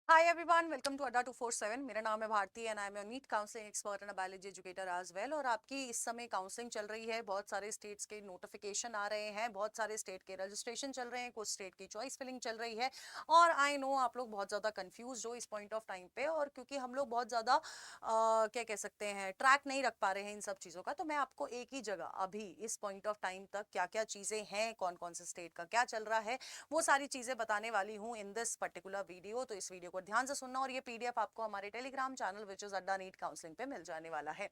Hi everyone, welcome to अड्डा 247। मेरा नाम है Bharti and I am your NEET counselling expert and biology educator as well. और आपकी इस समय काउंसलिंग चल रही है। बहुत सारे स्टेट्स के नोटिफिकेशन आ रहे हैं, बहुत सारे स्टेट के रजिस्ट्रेशन चल रहे हैं, कुछ स्टेट की चॉइस फिलिंग चल रही है। और आई नो आप लोग बहुत ज़्यादा कंफ्यूज हो इस पॉइंट ऑफ टाइम पे, और क्योंकि हम लोग बहुत ज़्यादा क्या कह सकते हैं, ट्रैक नहीं रख पा रहे हैं इन सब चीज़ों का, तो मैं आपको एक ही जगह अभी इस पॉइंट ऑफ टाइम तक क्या क्या चीज़ें हैं, कौन कौन से स्टेट का क्या चल रहा है, वो सारी चीजें बताने वाली हूँ इन दिस पर्टिकुलर वीडियो। तो इस वीडियो को ध्यान से सुनना, और ये पीडीएफ आपको हमारे टेलीग्राम चैनल विच इज अड्डा नीट काउंसलिंग पे मिल जाने वाला है।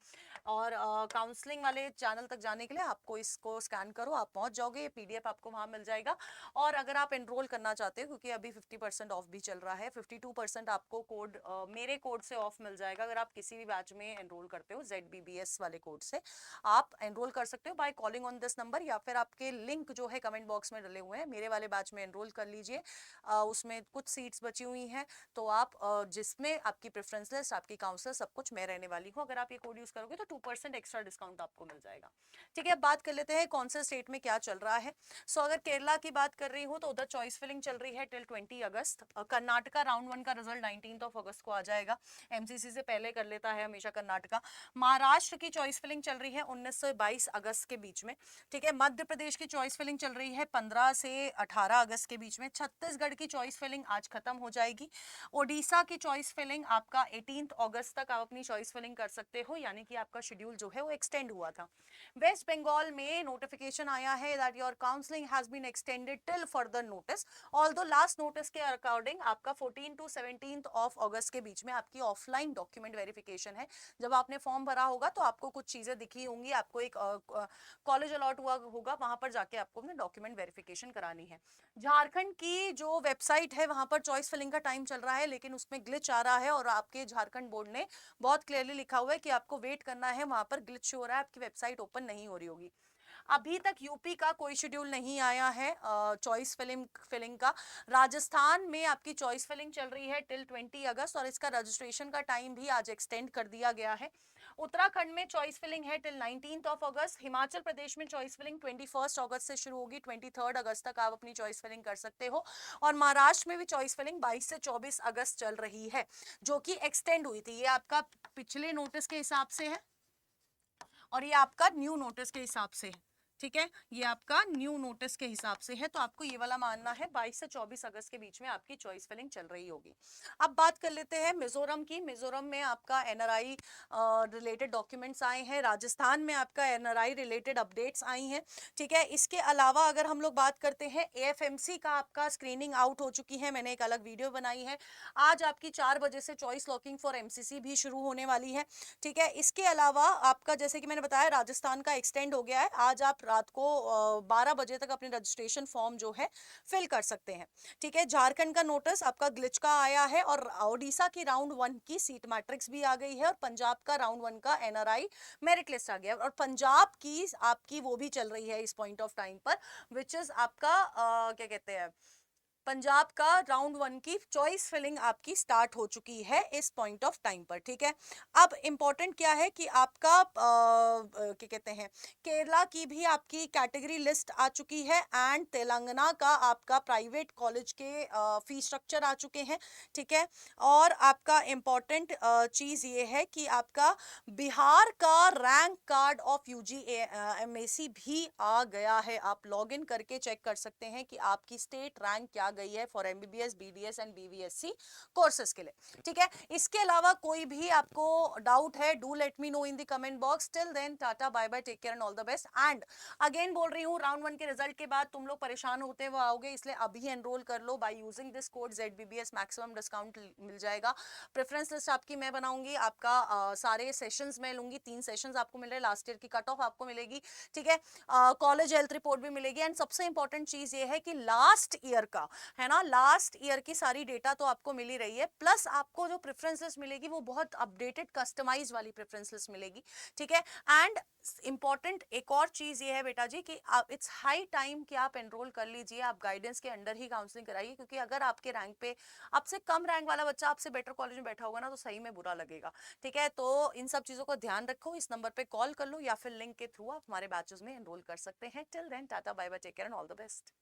और काउंसलिंग वाले चैनल तक जाने के लिए आपको इसको स्कैन करो, आप पहुंच जाओगे, ये पीडीएफ आपको वहां मिल जाएगा। और अगर आप एनरोल करना चाहते हो, क्योंकि अभी 50% ऑफ भी चल रहा है, 52% आपको कोड मेरे कोड से ऑफ मिल जाएगा अगर आप किसी भी बैच में एनरोल करते हो ZBBS वाले कोड से। आप एनरोल कर सकते हो by calling on this number, या फिर आपके लिंक जो है कमेंट बॉक्स में डले हुए हैं, मेरे वाले बैच में एनरोल कर लीजिए। उसमें कुछ सीट्स बची हुई हैं, तो आप जिसमें आपकी प्रेफरेंस लिस्ट, आपकी काउंसलर, सब कुछ मैं रहने वाली हूँ। अगर आप ये कोड यूज करोगे तो 2% एक्स्ट्रा डिस्काउंट आपको मिल जाएगा। ठीक है, अब बात कर लेते हैं कौन से स्टेट में क्या चल रहा है। सो अगर केरला की बात कर रही हूँ तो उधर चॉइस फिलिंग चल रही है टिल 20 अगस्त। कर्नाटका राउंड 1 का रिजल्ट 19 अगस्त को आ जाएगा। एमसीसी से पहले कर लेता है हमेशा कर्नाटका। महाराष्ट्र की चॉइस फिलिंग चल रही है 19 से 22 अगस्त के बीच में। ठीक है, मध्य प्रदेश की चॉइस फिलिंग चल रही है 15 से 18 अगस्त के बीच में। छत्तीसगढ़ की चॉइस फिलिंग आज खत्म हो जाएगी। ओडिशा की चॉइस फिलिंग आपका 18 अगस्त तक आप अपनी चॉइस फिलिंग कर सकते हो, यानी कि आपका शेड्यूल जो है वो एक्सटेंड हुआ था। वेस्ट बंगाल में नोटिफिकेशन आया है that your counselling has been extended till further notice. Although last notice के अकॉर्डिंग आपका 14 टू 17 ऑफ अगस्त के बीच में आपकी ऑफलाइन डॉक्यूमेंट वेरिफिकेशन है। जब आपने फॉर्म भरा होगा तो आपको कुछ चीजें दिखी होंगी, आपको एक कॉलेज अलॉट हुआ होगा, वहां पर जाके आपको अपने डॉक्यूमेंट वेरिफिकेशन करानी है। झारखंड की जो वेबसाइट है वहां पर चॉइस फिलिंग का टाइम चल रहा है, लेकिन उसमें ग्लिच आ रहा है, और आपके झारखंड बोर्ड ने बहुत क्लियरली लिखा हुआ है कि आपको वेट करना है, वहां पर ग्लिच शो हो रहा है, आपकी वेबसाइट ओपन नहीं हो रही होगी। अभी तक यूपी का कोई शेड्यूल नहीं आया है चॉइस फिलिंग का। राजस्थान में आपकी चॉइस फिलिंग चल रही है टिल 20 अगस्त, और इसका रजिस्ट्रेशन का टाइम भी आज एक्सटेंड कर दिया गया है। उत्तराखंड में चॉइस फिलिंग है टिल 19 अगस्त। हिमाचल प्रदेश में चॉइस फिलिंग 21 अगस्त से शुरू होगी, 23 अगस्त तक आप अपनी चॉइस फिलिंग कर सकते हो। और महाराष्ट्र में भी चॉइस फिलिंग 22 से 24 अगस्त चल रही है, जो कि एक्सटेंड हुई थी। ये आपका पिछले नोटिस के हिसाब से है, और ये आपका न्यू नोटिस के हिसाब से है। ठीक है, ये आपका न्यू नोटिस के हिसाब से है, तो आपको ये वाला मानना है 22 से 24 अगस्त के बीच में आपकी चॉइस फिलिंग चल रही होगी। अब बात कर लेते हैं मिजोरम की। मिजोरम में आपका एनआरआई रिलेटेड डॉक्यूमेंट्स आए हैं। राजस्थान में आपका एनआरआई रिलेटेड अपडेट्स आई हैं। ठीक है, इसके अलावा अगर हम लोग बात करते हैं, एएफएमसी का आपका स्क्रीनिंग आउट हो चुकी है, मैंने एक अलग वीडियो बनाई है। आज आपकी 4 बजे से चॉइस लॉकिंग फॉर एमसीसी भी शुरू होने वाली है। ठीक है, इसके अलावा आपका जैसे कि मैंने बताया राजस्थान का एक्सटेंड हो गया है। आज आप रात को 12 बजे तक अपनी रजिस्ट्रेशन फॉर्म जो है फिल कर सकते हैं। ठीक है, झारखंड का नोटिस आपका ग्लिच का आया है, और ओडिशा की राउंड 1 की सीट मैट्रिक्स भी आ गई है, और पंजाब का राउंड 1 का एनआरआई मेरिट लिस्ट आ गया है। और पंजाब की आपकी वो भी चल रही है इस पॉइंट ऑफ टाइम पर, विच इज आपका क्या कहते हैं, पंजाब का राउंड 1 की चॉइस फिलिंग आपकी स्टार्ट हो चुकी है इस पॉइंट ऑफ टाइम पर। ठीक है, अब इंपॉर्टेंट क्या है कि आपका क्या कहते हैं, केरला की भी आपकी कैटेगरी लिस्ट आ चुकी है, एंड तेलंगाना का आपका प्राइवेट कॉलेज के फी स्ट्रक्चर आ चुके हैं। ठीक है, और आपका इंपॉर्टेंट चीज ये है कि आपका बिहार का rank card of UG MAC भी आ गया है। आप लॉग इन करके चेक कर सकते हैं कि आपकी स्टेट रैंक क्या गई है for MBBS, BDS and BVSc courses के लिए। ठीक है, इसके अलावा कोई भी आपको डाउट है, do let me know in the comment box. Till then tata bye bye, take care and all the best. And again बोल रही हूँ, राउंड 1 के रिजल्ट के बाद तुम लोग परेशान होते हुए आओगे, इसलिए अभी एनरोल कर लो by using this code ZBBS, maximum discount मिल जाएगा। प्रेफरेंस लिस्ट आपकी मैं बनाऊंगी, आपका सारे सेशंस में लूंगी, 3 सेशंस आपको मिल रहे हैं, लास्ट ईयर की कट ऑफ आपको मिलेगी। ठीक है, कॉलेज हेल्थ रिपोर्ट भी मिलेगी, एंड सबसे इंपॉर्टेंट चीज ये है कि लास्ट ईयर का है ना, लास्ट ईयर की सारी डेटा तो आपको मिल ही रही है, प्लस आपको जो प्रेफरेंस लिस्ट मिलेगी वो बहुत अपडेटेड कस्टमाइज वाली प्रेफरेंस लिस्ट मिलेगी। ठीक है, एंड इंपॉर्टेंट एक और चीज ये है बेटा जी कि आप इट्स हाई टाइम कि आप एनरोल कर लीजिए, आप गाइडेंस के अंडर ही काउंसलिंग कराइए, क्योंकि अगर आपके रैंक पे आपसे कम रैंक वाला बच्चा आपसे बेटर कॉलेज में बैठा होगा ना, तो सही में बुरा लगेगा। ठीक है, तो इन सब चीजों का ध्यान रखो, इस नंबर पे कॉल कर लो, या फिर लिंक के थ्रू आप हमारे बैचेस में एनरोल कर सकते हैं। Till then tata bye bye, take care and all the best.